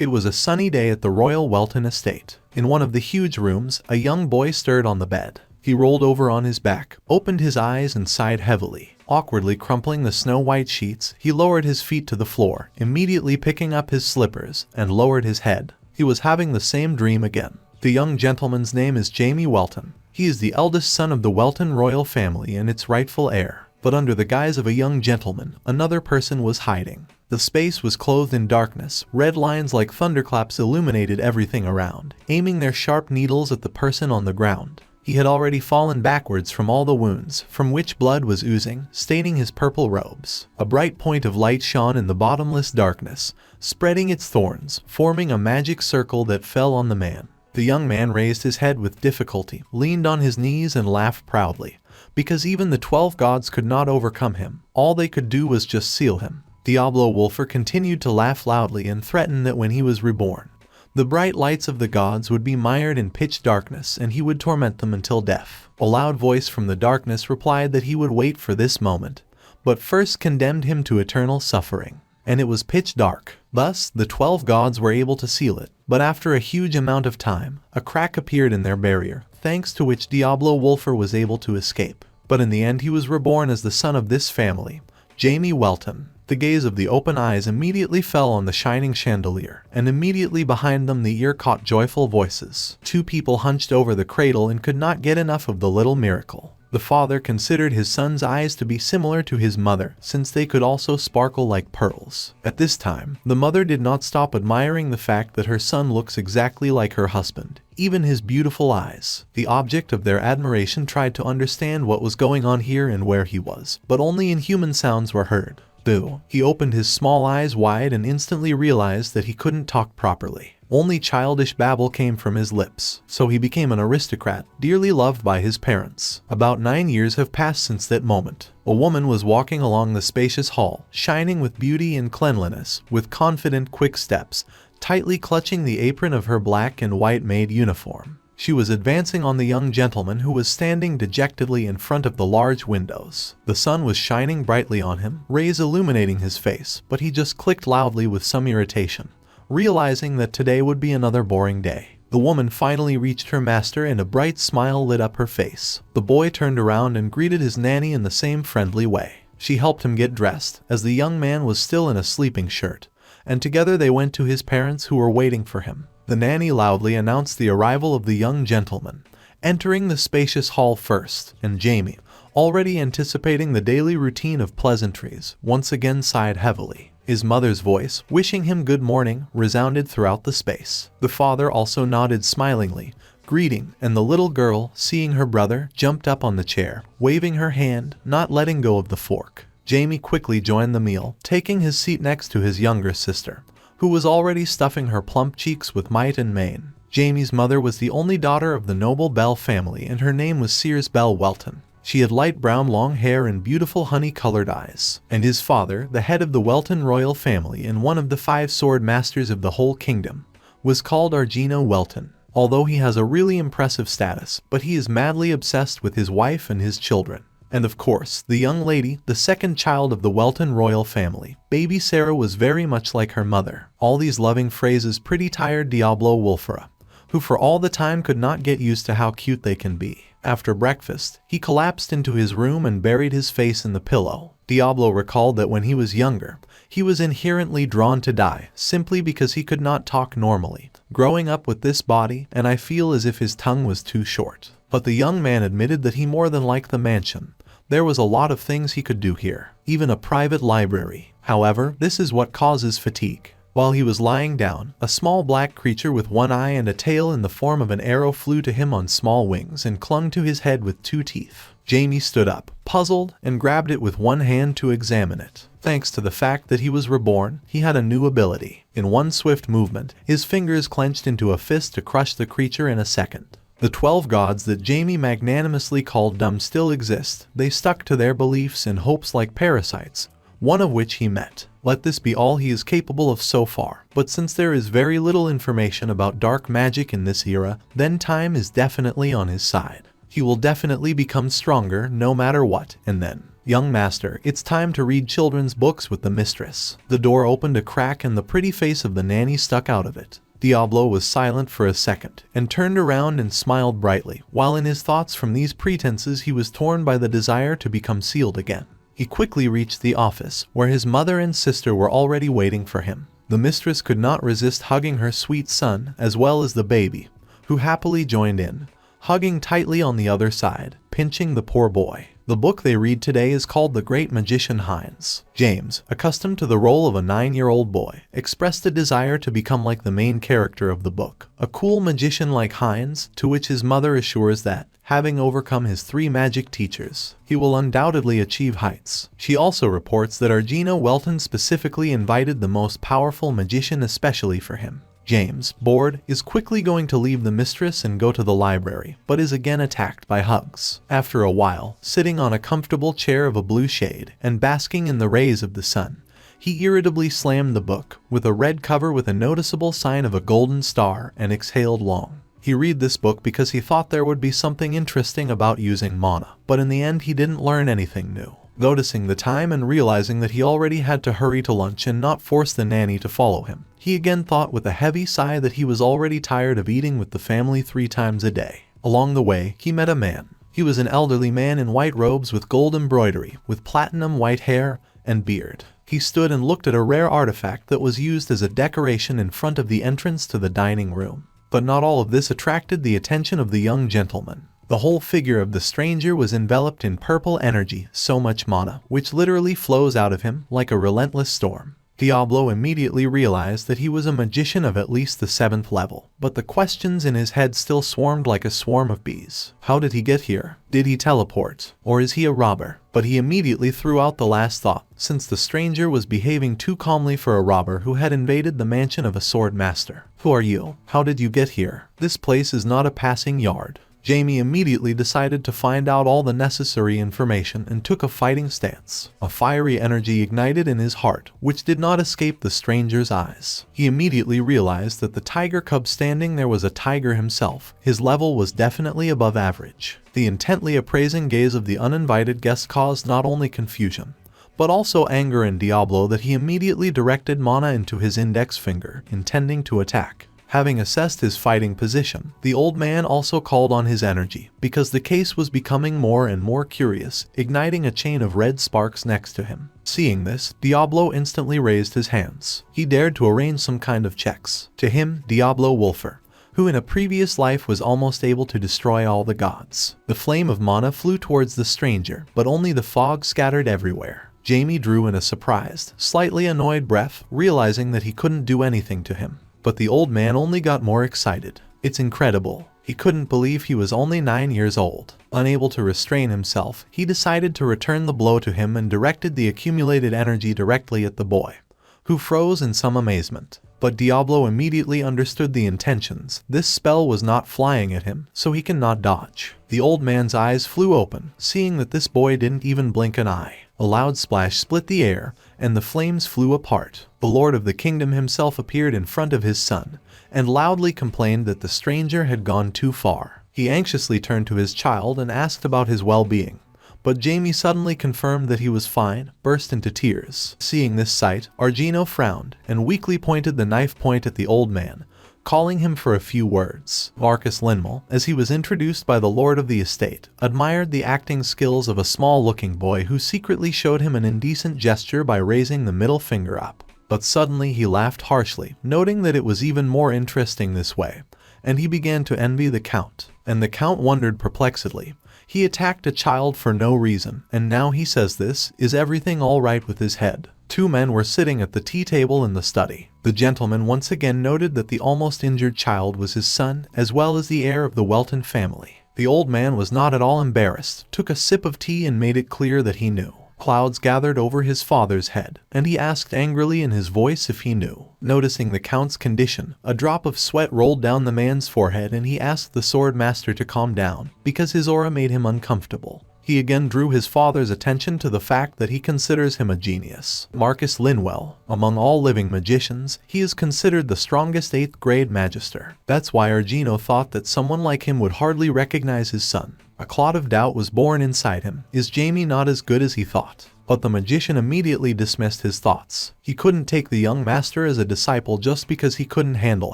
It was a sunny day at the royal Welton estate. In one of the huge rooms, a young boy stirred on the bed. He rolled over on his back, opened his eyes and sighed heavily. Awkwardly crumpling the snow-white sheets, he lowered his feet to the floor, immediately picking up his slippers, and lowered his head. He was having the same dream again. The young gentleman's name is Jamie Welton. He is the eldest son of the Welton royal family and its rightful heir. But under the guise of a young gentleman, another person was hiding. The space was clothed in darkness. Red lines like thunderclaps illuminated everything around, aiming their sharp needles at the person on the ground. He had already fallen backwards from all the wounds, from which blood was oozing, staining his purple robes. A bright point of light shone in the bottomless darkness, spreading its thorns, forming a magic circle that fell on the man. The young man raised his head with difficulty, leaned on his knees and laughed proudly. Because even the 12 gods could not overcome him, all they could do was just seal him. Diablo Wolfir continued to laugh loudly and threatened that when he was reborn, the bright lights of the gods would be mired in pitch darkness and he would torment them until death. A loud voice from the darkness replied that he would wait for this moment, but first condemned him to eternal suffering. And it was pitch dark. Thus, the 12 gods were able to seal it, but after a huge amount of time, a crack appeared in their barrier, thanks to which Diablo Wolfir was able to escape. But in the end he was reborn as the son of this family, Jamie Welton. The gaze of the open eyes immediately fell on the shining chandelier, and immediately behind them the ear caught joyful voices. 2 people hunched over the cradle and could not get enough of the little miracle. The father considered his son's eyes to be similar to his mother, since they could also sparkle like pearls. At this time, the mother did not stop admiring the fact that her son looks exactly like her husband, even his beautiful eyes. The object of their admiration tried to understand what was going on here and where he was, but only inhuman sounds were heard. Boo! He opened his small eyes wide and instantly realized that he couldn't talk properly. Only childish babble came from his lips, so he became an aristocrat, dearly loved by his parents. About 9 years have passed since that moment. A woman was walking along the spacious hall, shining with beauty and cleanliness, with confident, quick steps, tightly clutching the apron of her black and white maid uniform. She was advancing on the young gentleman who was standing dejectedly in front of the large windows. The sun was shining brightly on him, rays illuminating his face, but he just clicked loudly with some irritation, realizing that today would be another boring day. The woman finally reached her master and a bright smile lit up her face. The boy turned around and greeted his nanny in the same friendly way. She helped him get dressed, as the young man was still in a sleeping shirt, and together they went to his parents who were waiting for him. The nanny loudly announced the arrival of the young gentleman, entering the spacious hall first, and Jamie, already anticipating the daily routine of pleasantries, once again sighed heavily. His mother's voice, wishing him good morning, resounded throughout the space. The father also nodded smilingly, greeting, and the little girl, seeing her brother, jumped up on the chair, waving her hand, not letting go of the fork. Jamie quickly joined the meal, taking his seat next to his younger sister, who was already stuffing her plump cheeks with might and main. Jamie's mother was the only daughter of the noble Bell family and her name was Sears Bell Welton. She had light brown long hair and beautiful honey-colored eyes. And his father, the head of the Welton royal family and one of the 5 sword masters of the whole kingdom, was called Argino Welton. Although he has a really impressive status, but he is madly obsessed with his wife and his children. And of course, the young lady, the second child of the Welton royal family, baby Sarah, was very much like her mother. All these loving phrases pretty tired Diablo Wolfir, who for all the time could not get used to how cute they can be. After breakfast, he collapsed into his room and buried his face in the pillow. Diablo recalled that when he was younger, he was inherently drawn to die, simply because he could not talk normally, growing up with this body, and I feel as if his tongue was too short. But the young man admitted that he more than liked the mansion. There was a lot of things he could do here, even a private library. However, this is what causes fatigue. While he was lying down, a small black creature with one eye and a tail in the form of an arrow flew to him on small wings and clung to his head with 2 teeth. Jamie stood up, puzzled, and grabbed it with one hand to examine it. Thanks to the fact that he was reborn, he had a new ability. In one swift movement, his fingers clenched into a fist to crush the creature in a second. The 12 gods that Jamie magnanimously called dumb still exist. They stuck to their beliefs and hopes like parasites, one of which he met. Let this be all he is capable of so far. But since there is very little information about dark magic in this era, then time is definitely on his side. He will definitely become stronger no matter what, and then "Young master, it's time to read children's books with the mistress." The door opened a crack and the pretty face of the nanny stuck out of it. Diablo was silent for a second, and turned around and smiled brightly, while in his thoughts from these pretenses he was torn by the desire to become sealed again. He quickly reached the office, where his mother and sister were already waiting for him. The mistress could not resist hugging her sweet son, as well as the baby, who happily joined in, hugging tightly on the other side, pinching the poor boy. The book they read today is called The Great Magician Heinz. James, accustomed to the role of a 9-year-old boy, expressed a desire to become like the main character of the book, a cool magician like Heinz, to which his mother assures that, having overcome his 3 magic teachers, he will undoubtedly achieve heights. She also reports that Argina Welton specifically invited the most powerful magician especially for him. James, bored, is quickly going to leave the mistress and go to the library, but is again attacked by Hugs. After a while, sitting on a comfortable chair of a blue shade and basking in the rays of the sun, he irritably slammed the book, with a red cover with a noticeable sign of a golden star, and exhaled long. He read this book because he thought there would be something interesting about using mana, but in the end he didn't learn anything new. Noticing the time and realizing that he already had to hurry to lunch and not force the nanny to follow him, he again thought with a heavy sigh that he was already tired of eating with the family 3 times a day. Along the way, he met a man. He was an elderly man in white robes with gold embroidery, with platinum white hair and beard. He stood and looked at a rare artifact that was used as a decoration in front of the entrance to the dining room. But not all of this attracted the attention of the young gentleman. The whole figure of the stranger was enveloped in purple energy, so much mana, which literally flows out of him like a relentless storm. Diablo immediately realized that he was a magician of at least the 7th level, but the questions in his head still swarmed like a swarm of bees. How did he get here? Did he teleport? Or is he a robber? But he immediately threw out the last thought, since the stranger was behaving too calmly for a robber who had invaded the mansion of a sword master. Who are you? How did you get here? This place is not a passing yard. Jamie immediately decided to find out all the necessary information and took a fighting stance. A fiery energy ignited in his heart, which did not escape the stranger's eyes. He immediately realized that the tiger cub standing there was a tiger himself. His level was definitely above average. The intently appraising gaze of the uninvited guest caused not only confusion, but also anger in Diablo that he immediately directed mana into his index finger, intending to attack. Having assessed his fighting position, the old man also called on his energy, because the case was becoming more and more curious, igniting a chain of red sparks next to him. Seeing this, Diablo instantly raised his hands. He dared to arrange some kind of checks. To him, Diablo Wolfir, who in a previous life was almost able to destroy all the gods. The flame of mana flew towards the stranger, but only the fog scattered everywhere. Jamie drew in a surprised, slightly annoyed breath, realizing that he couldn't do anything to him. But the old man only got more excited. It's incredible. He couldn't believe he was only 9 years old. Unable to restrain himself, he decided to return the blow to him and directed the accumulated energy directly at the boy, who froze in some amazement. But Diablo immediately understood the intentions. This spell was not flying at him, so he cannot dodge. The old man's eyes flew open, seeing that this boy didn't even blink an eye. A loud splash split the air, and the flames flew apart. The Lord of the Kingdom himself appeared in front of his son, and loudly complained that the stranger had gone too far. He anxiously turned to his child and asked about his well-being. But Jamie suddenly confirmed that he was fine, burst into tears. Seeing this sight, Argino frowned, and weakly pointed the knife point at the old man, calling him for a few words. Marcus Linmel, as he was introduced by the lord of the estate, admired the acting skills of a small-looking boy who secretly showed him an indecent gesture by raising the middle finger up. But suddenly he laughed harshly, noting that it was even more interesting this way, and he began to envy the Count. And the Count wondered perplexedly. He attacked a child for no reason, and now he says this, is everything all right with his head? 2 men were sitting at the tea table in the study. The gentleman once again noted that the almost injured child was his son, as well as the heir of the Welton family. The old man was not at all embarrassed, took a sip of tea and made it clear that he knew. Clouds gathered over his father's head, and he asked angrily in his voice if he knew. Noticing the Count's condition, a drop of sweat rolled down the man's forehead and he asked the sword master to calm down, because his aura made him uncomfortable. He again drew his father's attention to the fact that he considers him a genius. Marcus Linwell, among all living magicians, he is considered the strongest 8th grade magister. That's why Argino thought that someone like him would hardly recognize his son. A clot of doubt was born inside him. Is Jamie not as good as he thought? But the magician immediately dismissed his thoughts. He couldn't take the young master as a disciple just because he couldn't handle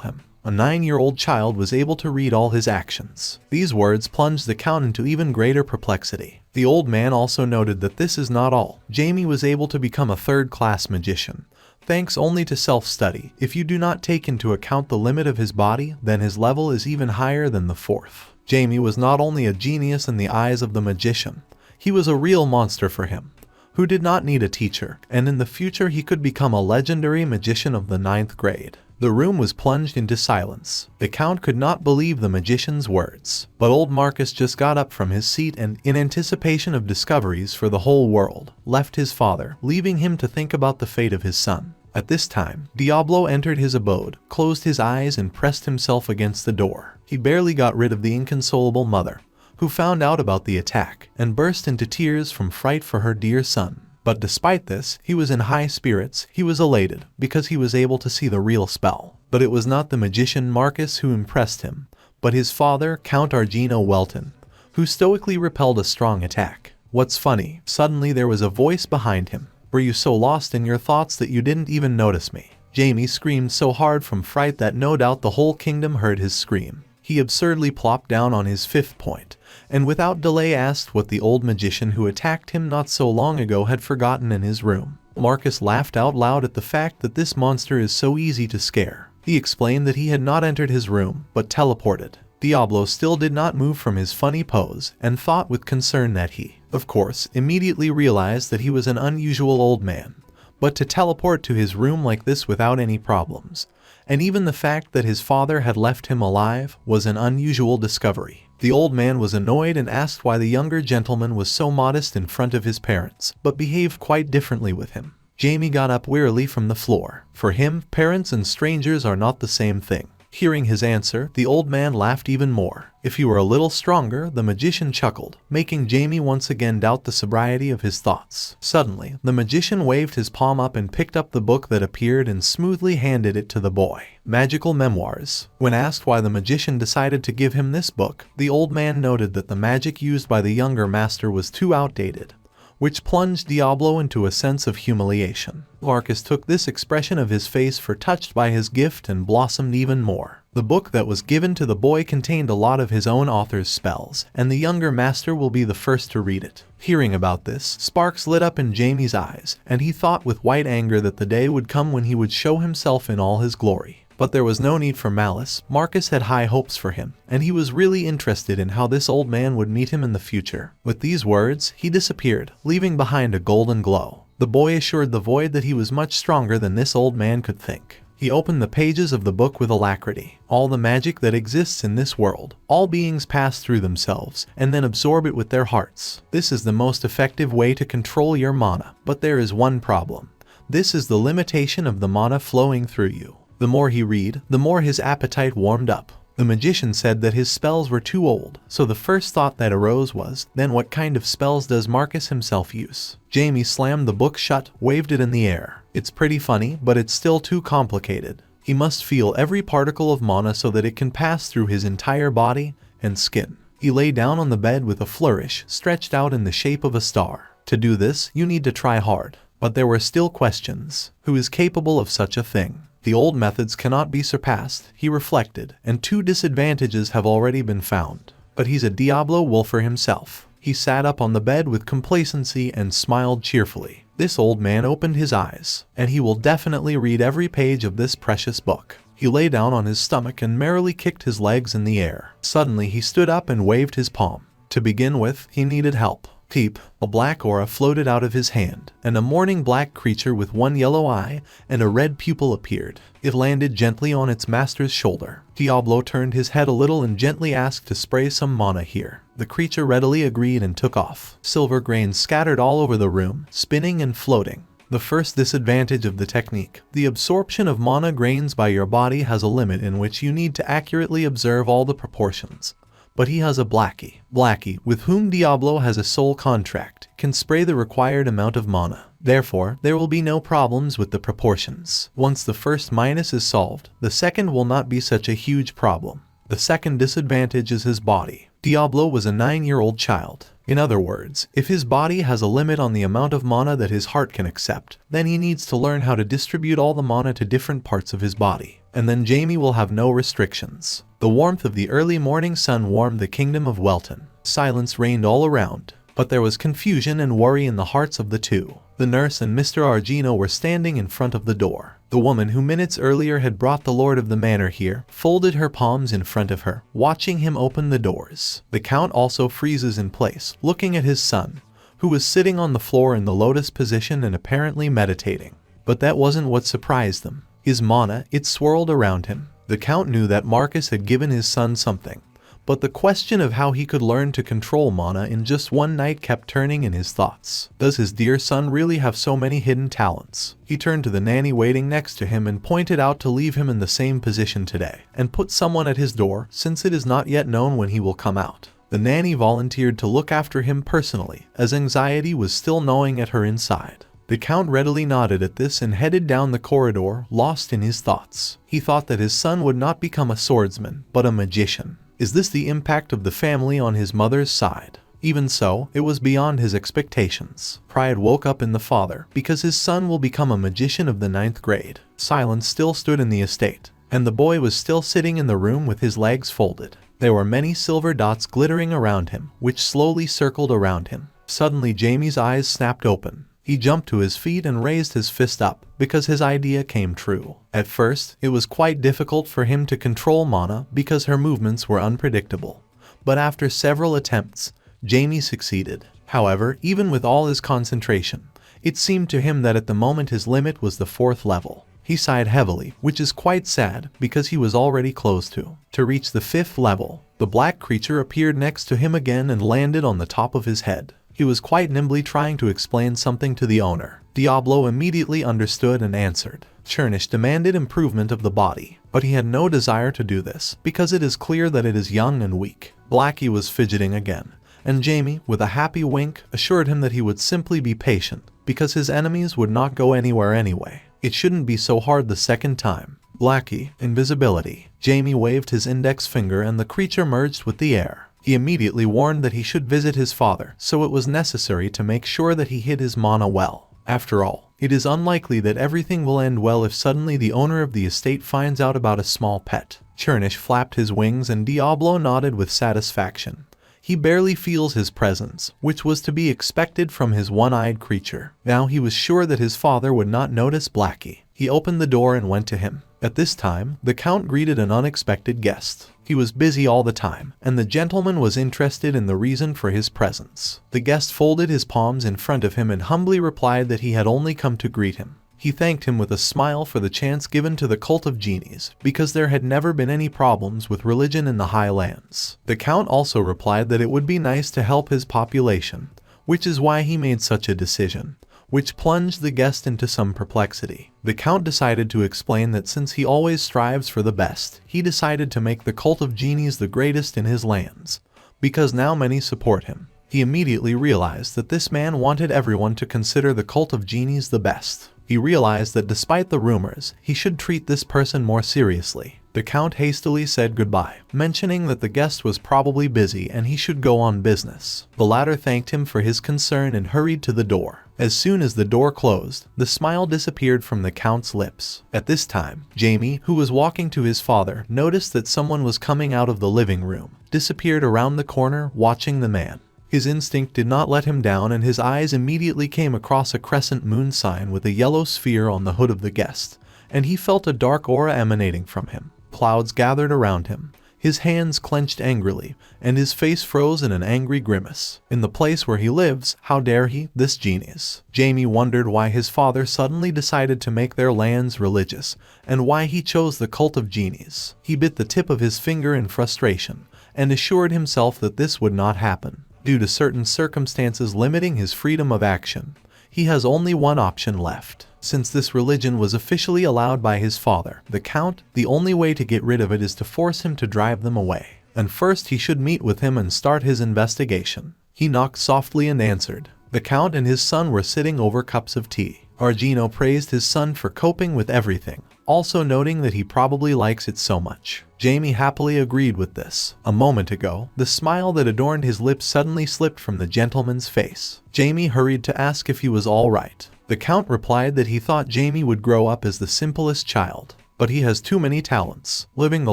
him. A 9-year-old child was able to read all his actions. These words plunged the Count into even greater perplexity. The old man also noted that this is not all. Jamie was able to become a 3rd-class magician, thanks only to self-study. If you do not take into account the limit of his body, then his level is even higher than the 4th. Jamie was not only a genius in the eyes of the magician, he was a real monster for him, who did not need a teacher, and in the future he could become a legendary magician of the 9th grade. The room was plunged into silence. The Count could not believe the magician's words. But old Marcus just got up from his seat and, in anticipation of discoveries for the whole world, left his father, leaving him to think about the fate of his son. At this time, Diablo entered his abode, closed his eyes and pressed himself against the door. He barely got rid of the inconsolable mother, who found out about the attack, and burst into tears from fright for her dear son. But despite this, he was in high spirits. He was elated, because he was able to see the real spell. But it was not the magician Marcus who impressed him, but his father, Count Argino Welton, who stoically repelled a strong attack. What's funny, suddenly there was a voice behind him. Were you so lost in your thoughts that you didn't even notice me? Jamie screamed so hard from fright that no doubt the whole kingdom heard his scream. He absurdly plopped down on his 5th point, and without delay asked what the old magician who attacked him not so long ago had forgotten in his room. Marcus laughed out loud at the fact that this monster is so easy to scare. He explained that he had not entered his room, but teleported. Diablo still did not move from his funny pose, and thought with concern that he, of course, immediately realized that he was an unusual old man. But to teleport to his room like this without any problems, and even the fact that his father had left him alive, was an unusual discovery. The old man was annoyed and asked why the younger gentleman was so modest in front of his parents, but behaved quite differently with him. Jamie got up wearily from the floor. For him, parents and strangers are not the same thing. Hearing his answer, the old man laughed even more. If he were a little stronger, the magician chuckled, making Jamie once again doubt the sobriety of his thoughts. Suddenly, the magician waved his palm up and picked up the book that appeared and smoothly handed it to the boy. Magical Memoirs. When asked why the magician decided to give him this book, the old man noted that the magic used by the younger master was too outdated, which plunged Diablo into a sense of humiliation. Marcus took this expression of his face for touched by his gift and blossomed even more. The book that was given to the boy contained a lot of his own author's spells, and the younger master will be the first to read it. Hearing about this, sparks lit up in Jamie's eyes, and he thought with white anger that the day would come when he would show himself in all his glory. But there was no need for malice. Marcus had high hopes for him, and he was really interested in how this old man would meet him in the future. With these words, he disappeared, leaving behind a golden glow. The boy assured the void that he was much stronger than this old man could think. He opened the pages of the book with alacrity. All the magic that exists in this world, all beings pass through themselves, and then absorb it with their hearts. This is the most effective way to control your mana. But there is one problem. This is the limitation of the mana flowing through you. The more he read, the more his appetite warmed up. The magician said that his spells were too old, so the first thought that arose was, then what kind of spells does Marcus himself use? Jamie slammed the book shut, waved it in the air. It's pretty funny, but it's still too complicated. He must feel every particle of mana so that it can pass through his entire body and skin. He lay down on the bed with a flourish, stretched out in the shape of a star. To do this, you need to try hard. But there were still questions. Who is capable of such a thing? The old methods cannot be surpassed, he reflected, and 2 disadvantages have already been found. But he's a Diablo Wolfir himself. He sat up on the bed with complacency and smiled cheerfully. This old man opened his eyes, and he will definitely read every page of this precious book. He lay down on his stomach and merrily kicked his legs in the air. Suddenly he stood up and waved his palm. To begin with, he needed help. Peep, a black aura floated out of his hand, and a morning black creature with 1 yellow eye and a red pupil appeared. It landed gently on its master's shoulder. Diablo turned his head a little and gently asked to spray some mana here. The creature readily agreed and took off. Silver grains scattered all over the room, spinning and floating. The first disadvantage of the technique. The absorption of mana grains by your body has a limit in which you need to accurately observe all the proportions. but he has a Blackie. Blackie, with whom Diablo has a soul contract, can spray the required amount of mana. Therefore, there will be no problems with the proportions. Once the first minus is solved, the second will not be such a huge problem. The second disadvantage is his body. Diablo was a 9-year-old child. In other words, if his body has a limit on the amount of mana that his heart can accept, then he needs to learn how to distribute all the mana to different parts of his body. And then Jamie will have no restrictions. The warmth of the early morning sun warmed the kingdom of Welton. Silence reigned all around, but there was confusion and worry in the hearts of the two. The nurse and Mr. Argino were standing in front of the door. The woman who minutes earlier had brought the lord of the manor here folded her palms in front of her, watching him open the doors. The count also freezes in place, looking at his son, who was sitting on the floor in the lotus position and apparently meditating. But that wasn't what surprised them. His mana, it swirled around him. The count knew that Marcus had given his son something, but the question of how he could learn to control mana in just one night kept turning in his thoughts. Does his dear son really have so many hidden talents? He turned to the nanny waiting next to him and pointed out to leave him in the same position today, and put someone at his door, since it is not yet known when he will come out. The nanny volunteered to look after him personally, as anxiety was still gnawing at her inside. The count readily nodded at this and headed down the corridor, lost in his thoughts. He thought that his son would not become a swordsman, but a magician. Is this the impact of the family on his mother's side? Even so, it was beyond his expectations. Pride woke up in the father, because his son will become a magician of the 9th grade. Silence still stood in the estate, and the boy was still sitting in the room with his legs folded. There were many silver dots glittering around him, which slowly circled around him. Suddenly Jamie's eyes snapped open. He jumped to his feet and raised his fist up, because his idea came true. At first, it was quite difficult for him to control Mana because her movements were unpredictable. But after several attempts, Jamie succeeded. However, even with all his concentration, it seemed to him that at the moment his limit was the 4th level. He sighed heavily, which is quite sad because he was already close to reach the 5th level. The black creature appeared next to him again and landed on the top of his head. He was quite nimbly trying to explain something to the owner. Diablo immediately understood and answered. Chernish demanded improvement of the body, but he had no desire to do this, because it is clear that it is young and weak. Blackie was fidgeting again, and Jamie, with a happy wink, assured him that he would simply be patient, because his enemies would not go anywhere anyway. It shouldn't be so hard the second time. Blackie, invisibility. Jamie waved his index finger and the creature merged with the air. He immediately warned that he should visit his father, so it was necessary to make sure that he hid his mana well. After all, it is unlikely that everything will end well if suddenly the owner of the estate finds out about a small pet. Chernish flapped his wings and Diablo nodded with satisfaction. He barely feels his presence, which was to be expected from his one-eyed creature. Now he was sure that his father would not notice Blackie. He opened the door and went to him. At this time, the count greeted an unexpected guest. He was busy all the time, and the gentleman was interested in the reason for his presence. The guest folded his palms in front of him and humbly replied that he had only come to greet him. He thanked him with a smile for the chance given to the cult of genies, because there had never been any problems with religion in the highlands. The count also replied that it would be nice to help his population, which is why he made such a decision, which plunged the guest into some perplexity. The count decided to explain that since he always strives for the best, he decided to make the cult of genies the greatest in his lands, because now many support him. He immediately realized that this man wanted everyone to consider the cult of genies the best. He realized that despite the rumors, he should treat this person more seriously. The count hastily said goodbye, mentioning that the guest was probably busy and he should go on business. The latter thanked him for his concern and hurried to the door. As soon as the door closed, the smile disappeared from the count's lips. At this time, Jamie, who was walking to his father, noticed that someone was coming out of the living room, disappeared around the corner, watching the man. His instinct did not let him down and his eyes immediately came across a crescent moon sign with a yellow sphere on the hood of the guest, and he felt a dark aura emanating from him. Clouds gathered around him. His hands clenched angrily, and his face froze in an angry grimace. In the place where he lives, how dare he, this genius? Jamie wondered why his father suddenly decided to make their lands religious, and why he chose the cult of genies. He bit the tip of his finger in frustration, and assured himself that this would not happen. Due to certain circumstances limiting his freedom of action, he has only one option left. Since this religion was officially allowed by his father, the count, the only way to get rid of it is to force him to drive them away. and first he should meet with him and start his investigation. He knocked softly and answered. The Count and his son were sitting over cups of tea. Argino praised his son for coping with everything, also noting that he probably likes it so much. Jamie happily agreed with this. A moment ago, the smile that adorned his lips suddenly slipped from the gentleman's face. Jamie hurried to ask if he was all right. The Count replied that he thought Jamie would grow up as the simplest child, but he has too many talents. Living the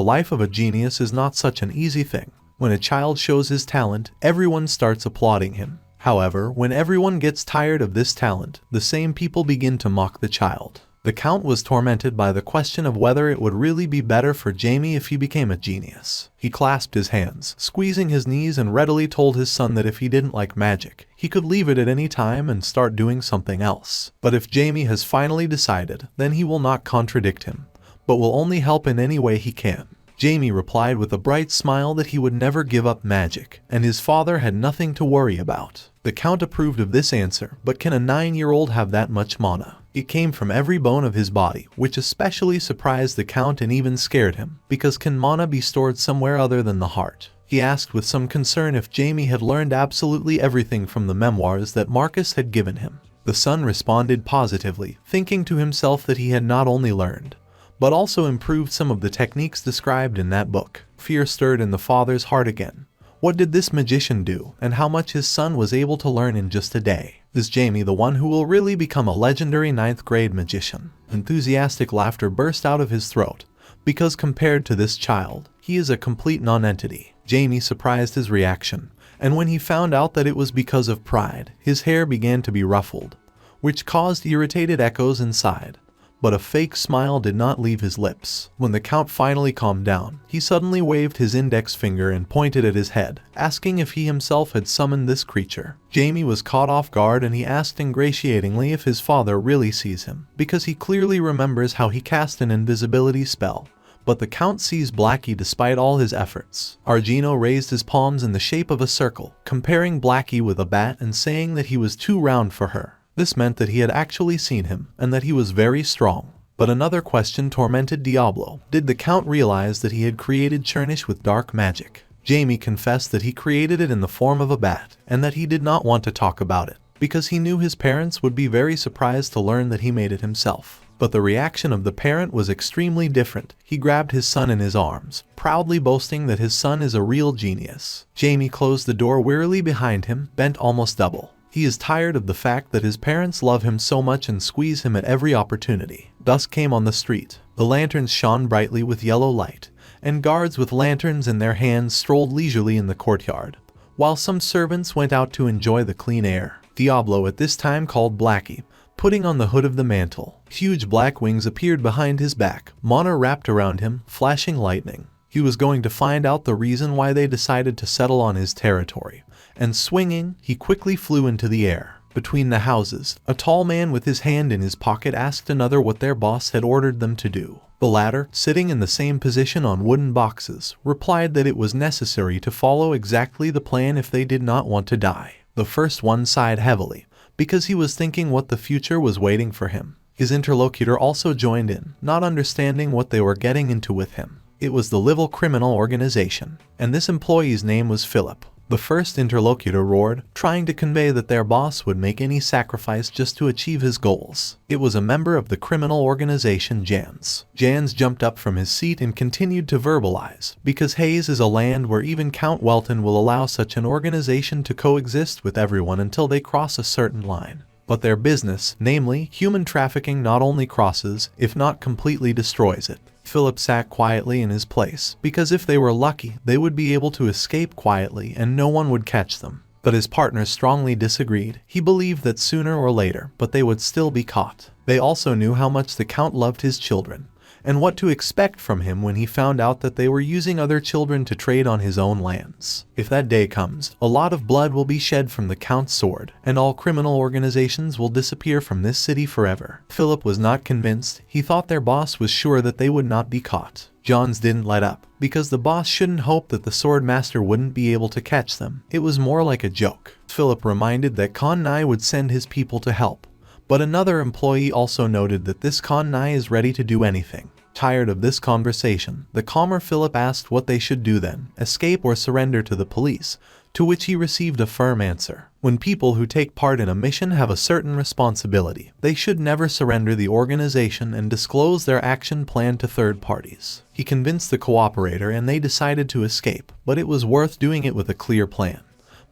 life of a genius is not such an easy thing. When a child shows his talent, everyone starts applauding him. However, when everyone gets tired of this talent, the same people begin to mock the child. The Count was tormented by the question of whether it would really be better for Jamie if he became a genius. He clasped his hands, squeezing his knees, and readily told his son that if he didn't like magic, he could leave it at any time and start doing something else. But if Jamie has finally decided, then he will not contradict him, but will only help in any way he can. Jamie replied with a bright smile that he would never give up magic, and his father had nothing to worry about. The Count approved of this answer, but can a 9-year-old have that much mana? It came from every bone of his body, which especially surprised the Count and even scared him, because can mana be stored somewhere other than the heart? He asked with some concern if Jamie had learned absolutely everything from the memoirs that Marcus had given him. The son responded positively, thinking to himself that he had not only learned, but also improved some of the techniques described in that book. Fear stirred in the father's heart again. What did this magician do, and how much his son was able to learn in just a day? Is Jamie the one who will really become a legendary 9th-grade magician? Enthusiastic laughter burst out of his throat, because compared to this child, he is a complete non-entity. Jamie surprised his reaction, and when he found out that it was because of pride, his hair began to be ruffled, which caused irritated echoes inside. But a fake smile did not leave his lips. When the Count finally calmed down, he suddenly waved his index finger and pointed at his head, asking if he himself had summoned this creature. Jamie was caught off guard, and he asked ingratiatingly if his father really sees him, because he clearly remembers how he cast an invisibility spell. But the Count sees Blackie despite all his efforts. Argino raised his palms in the shape of a circle, comparing Blackie with a bat and saying that he was too round for her. This meant that he had actually seen him, and that he was very strong. But another question tormented Diablo. Did the Count realize that he had created Chernish with dark magic? Jamie confessed that he created it in the form of a bat, and that he did not want to talk about it, because he knew his parents would be very surprised to learn that he made it himself. But the reaction of the parent was extremely different. He grabbed his son in his arms, proudly boasting that his son is a real genius. Jamie closed the door wearily behind him, bent almost double. He is tired of the fact that his parents love him so much and squeeze him at every opportunity. Dusk came on the street. The lanterns shone brightly with yellow light, and guards with lanterns in their hands strolled leisurely in the courtyard, while some servants went out to enjoy the clean air. Diablo at this time called Blackie, putting on the hood of the mantle. Huge black wings appeared behind his back, mana wrapped around him, flashing lightning. He was going to find out the reason why they decided to settle on his territory. And swinging, he quickly flew into the air. Between the houses, a tall man with his hand in his pocket asked another what their boss had ordered them to do. The latter, sitting in the same position on wooden boxes, replied that it was necessary to follow exactly the plan if they did not want to die. The first one sighed heavily, because he was thinking what the future was waiting for him. His interlocutor also joined in, not understanding what they were getting into with him. It was the Livil Criminal Organization, and this employee's name was Philip. The first interlocutor roared, trying to convey that their boss would make any sacrifice just to achieve his goals. It was a member of the criminal organization Jans. Jans jumped up from his seat and continued to verbalize, because Hayes is a land where even Count Welton will allow such an organization to coexist with everyone until they cross a certain line. But their business, namely human trafficking, not only crosses, if not completely destroys it. Philip sat quietly in his place, because if they were lucky, they would be able to escape quietly and no one would catch them. But his partners strongly disagreed. He believed that sooner or later, but they would still be caught. They also knew how much the Count loved his children, and what to expect from him when he found out that they were using other children to trade on his own lands. If that day comes, a lot of blood will be shed from the Count's sword, and all criminal organizations will disappear from this city forever. Philip was not convinced. He thought their boss was sure that they would not be caught. Johns didn't let up, because the boss shouldn't hope that the sword master wouldn't be able to catch them. It was more like a joke. Philip reminded that Khan Nai would send his people to help, but another employee also noted that this Khan Nai is ready to do anything. Tired of this conversation, the calmer Philip asked what they should do then, escape or surrender to the police, to which he received a firm answer. When people who take part in a mission have a certain responsibility, they should never surrender the organization and disclose their action plan to third parties. He convinced the cooperator and they decided to escape, but it was worth doing it with a clear plan.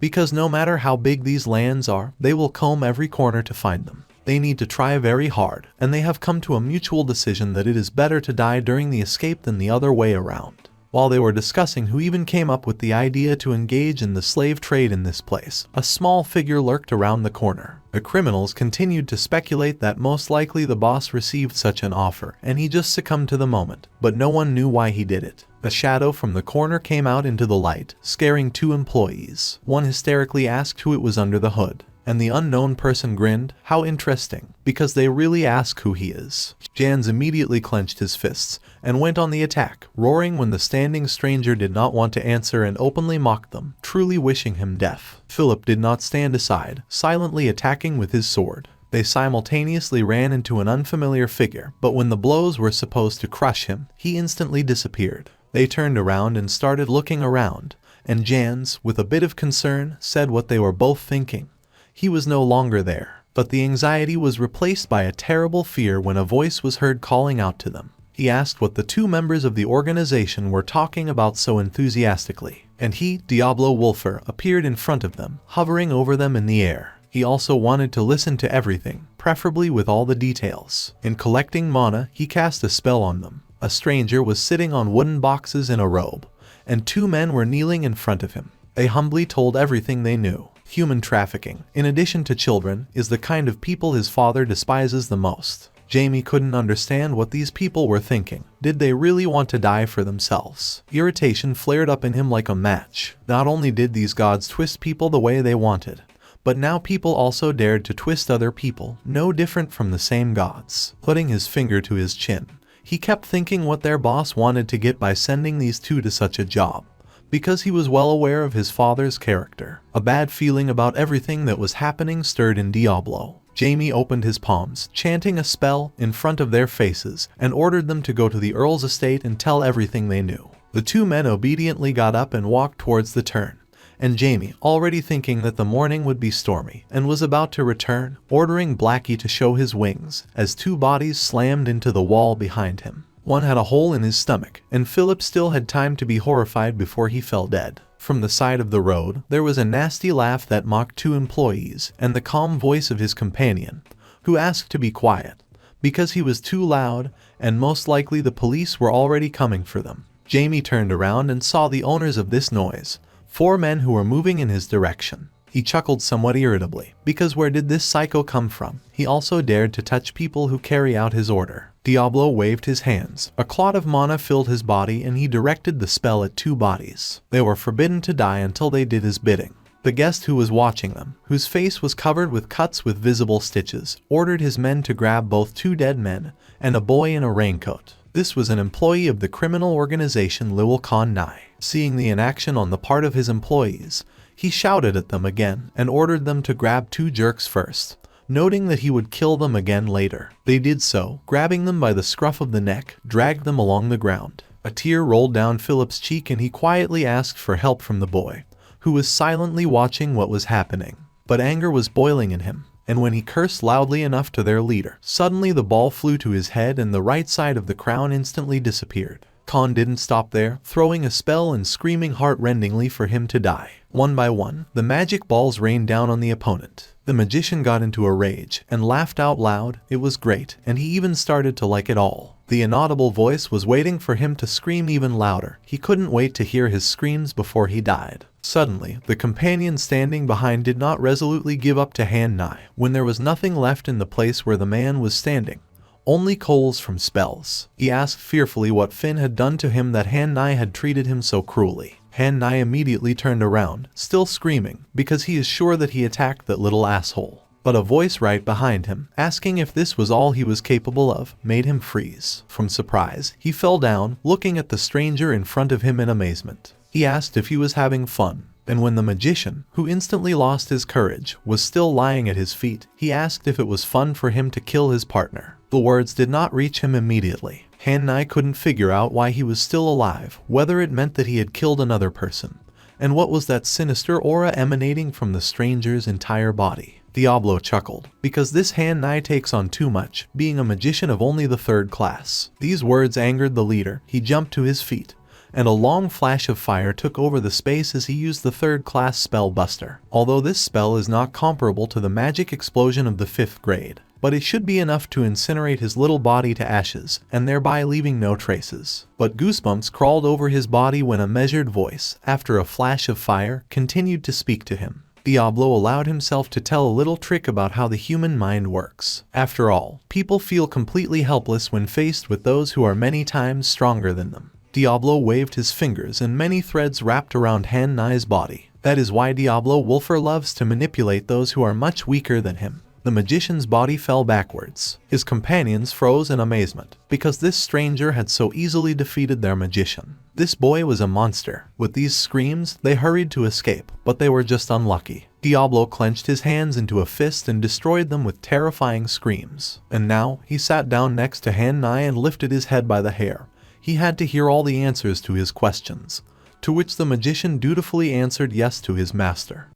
Because no matter how big these lands are, they will comb every corner to find them. They need to try very hard, and they have come to a mutual decision that it is better to die during the escape than the other way around. While they were discussing who even came up with the idea to engage in the slave trade in this place, a small figure lurked around the corner. The criminals continued to speculate that most likely the boss received such an offer, and he just succumbed to the moment, but no one knew why he did it. A shadow from the corner came out into the light, scaring two employees. One hysterically asked who it was under the hood. And the unknown person grinned. How interesting, because they really ask who he is. Jans immediately clenched his fists and went on the attack, roaring when the standing stranger did not want to answer and openly mocked them, truly wishing him death. Philip did not stand aside, silently attacking with his sword. They simultaneously ran into an unfamiliar figure, but when the blows were supposed to crush him, he instantly disappeared. They turned around and started looking around, and Jans, with a bit of concern, said what they were both thinking. He was no longer there, but the anxiety was replaced by a terrible fear when a voice was heard calling out to them. He asked what the two members of the organization were talking about so enthusiastically, and he, Diablo Wolfir, appeared in front of them, hovering over them in the air. He also wanted to listen to everything, preferably with all the details. In collecting mana, he cast a spell on them. A stranger was sitting on wooden boxes in a robe, and two men were kneeling in front of him. They humbly told everything they knew. Human trafficking, in addition to children, is the kind of people his father despises the most. Jamie couldn't understand what these people were thinking. Did they really want to die for themselves? Irritation flared up in him like a match. Not only did these gods twist people the way they wanted, but now people also dared to twist other people, no different from the same gods. Putting his finger to his chin, he kept thinking what their boss wanted to get by sending these two to such a job. Because he was well aware of his father's character. A bad feeling about everything that was happening stirred in Diablo. Jamie opened his palms, chanting a spell in front of their faces, and ordered them to go to the Earl's estate and tell everything they knew. The two men obediently got up and walked towards the turn, and Jamie, already thinking that the morning would be stormy, and was about to return, ordering Blackie to show his wings, as two bodies slammed into the wall behind him. One had a hole in his stomach, and Philip still had time to be horrified before he fell dead. From the side of the road, there was a nasty laugh that mocked two employees, and the calm voice of his companion, who asked to be quiet, because he was too loud, and most likely the police were already coming for them. Jamie turned around and saw the owners of this noise, 4 men who were moving in his direction. He chuckled somewhat irritably, because where did this psycho come from? He also dared to touch people who carry out his order. Diablo waved his hands. A clot of mana filled his body and he directed the spell at 2 bodies. They were forbidden to die until they did his bidding. The guest who was watching them, whose face was covered with cuts with visible stitches, ordered his men to grab both 2 dead men and a boy in a raincoat. This was an employee of the criminal organization Liwal Khan Nai. Seeing the inaction on the part of his employees, he shouted at them again and ordered them to grab 2 jerks first, noting that he would kill them again later. They did so, grabbing them by the scruff of the neck, dragged them along the ground. A tear rolled down Philip's cheek and he quietly asked for help from the boy, who was silently watching what was happening. But anger was boiling in him, and when he cursed loudly enough to their leader, suddenly the ball flew to his head and the right side of the crown instantly disappeared. Khan didn't stop there, throwing a spell and screaming heart-rendingly for him to die. One by one, the magic balls rained down on the opponent. The magician got into a rage and laughed out loud. It was great, and he even started to like it all. The inaudible voice was waiting for him to scream even louder. He couldn't wait to hear his screams before he died. Suddenly, the companion standing behind did not resolutely give up to Han Nai when there was nothing left in the place where the man was standing. Only coals from spells. He asked fearfully what Finn had done to him that Han Nai had treated him so cruelly. Han Nai immediately turned around, still screaming, because he is sure that he attacked that little asshole. But a voice right behind him, asking if this was all he was capable of, made him freeze. From surprise, he fell down, looking at the stranger in front of him in amazement. He asked if he was having fun, and when the magician, who instantly lost his courage, was still lying at his feet, he asked if it was fun for him to kill his partner. The words did not reach him immediately. Han Nai couldn't figure out why he was still alive, whether it meant that he had killed another person. And what was that sinister aura emanating from the stranger's entire body? Diablo chuckled, because this Han Nai takes on too much, being a magician of only the 3rd class. These words angered the leader. He jumped to his feet, and a long flash of fire took over the space as he used the 3rd class spell Buster. Although this spell is not comparable to the magic explosion of the 5th grade, but it should be enough to incinerate his little body to ashes, and thereby leaving no traces. But goosebumps crawled over his body when a measured voice, after a flash of fire, continued to speak to him. Diablo allowed himself to tell a little trick about how the human mind works. After all, people feel completely helpless when faced with those who are many times stronger than them. Diablo waved his fingers and many threads wrapped around Han Nai's body. That is why Diablo Wolfir loves to manipulate those who are much weaker than him. The magician's body fell backwards. His companions froze in amazement, because this stranger had so easily defeated their magician. This boy was a monster. With these screams, they hurried to escape, but they were just unlucky. Diablo clenched his hands into a fist and destroyed them with terrifying screams. And now, he sat down next to Han Nai and lifted his head by the hair. He had to hear all the answers to his questions, to which the magician dutifully answered yes to his master.